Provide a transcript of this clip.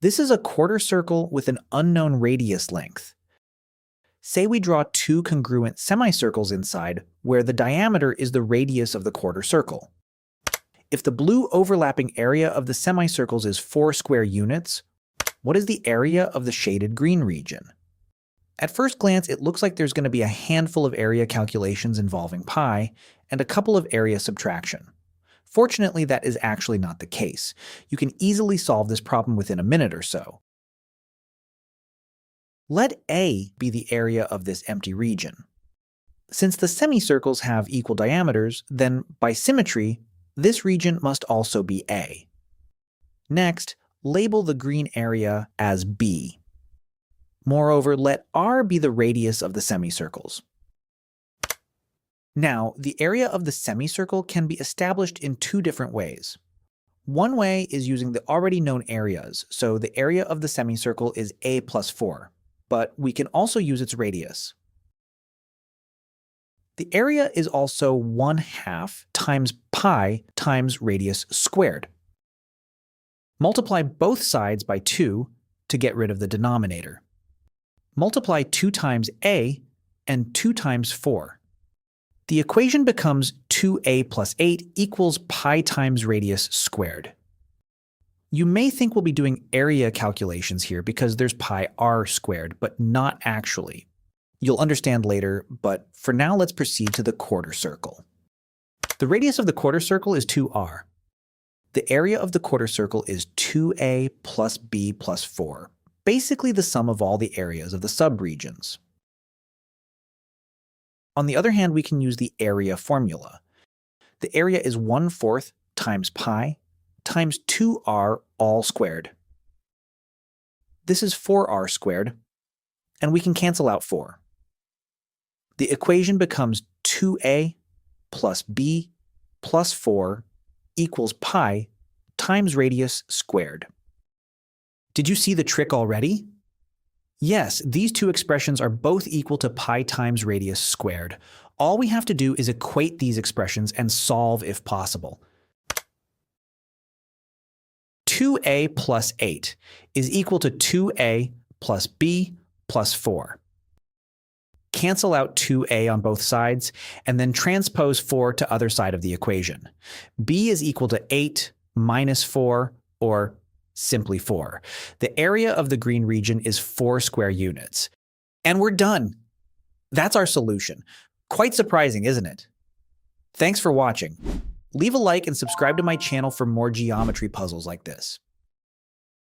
This is a quarter circle with an unknown radius length. Say we draw two congruent semicircles inside, where the diameter is the radius of the quarter circle. If the blue overlapping area of the semicircles is 4 square units, what is the area of the shaded green region? At first glance, it looks like there's going to be a handful of area calculations involving pi and a couple of area subtraction. Fortunately, that is actually not the case. You can easily solve this problem within a minute or so. Let A be the area of this empty region. Since the semicircles have equal diameters, then by symmetry, this region must also be A. Next, label the green area as B. Moreover, let R be the radius of the semicircles. Now, the area of the semicircle can be established in two different ways. One way is using the already known areas, so the area of the semicircle is A plus 4, but we can also use its radius. The area is also 1/2 times pi times radius squared. Multiply both sides by 2 to get rid of the denominator. Multiply 2 times A and 2 times 4. The equation becomes 2a plus 8 equals pi times radius squared. You may think we'll be doing area calculations here because there's pi r squared, but not actually. You'll understand later, but for now let's proceed to the quarter circle. The radius of the quarter circle is 2r. The area of the quarter circle is 2a plus b plus 4, basically the sum of all the areas of the subregions. On the other hand, we can use the area formula. The area is 1/4 times pi times 2r all squared. This is 4r squared, and we can cancel out 4. The equation becomes 2a plus b plus 4 equals pi times radius squared. Did you see the trick already? Yes, these two expressions are both equal to pi times radius squared. All we have to do is equate these expressions and solve if possible. 2a plus 8 is equal to 2a plus b plus 4. Cancel out 2a on both sides, and then transpose 4 to other side of the equation. b is equal to 8 minus 4, or simply 4. The area of the green region is 4 square units. And we're done. That's our solution. Quite surprising, isn't it? Thanks for watching. Leave a like and subscribe to my channel for more geometry puzzles like this.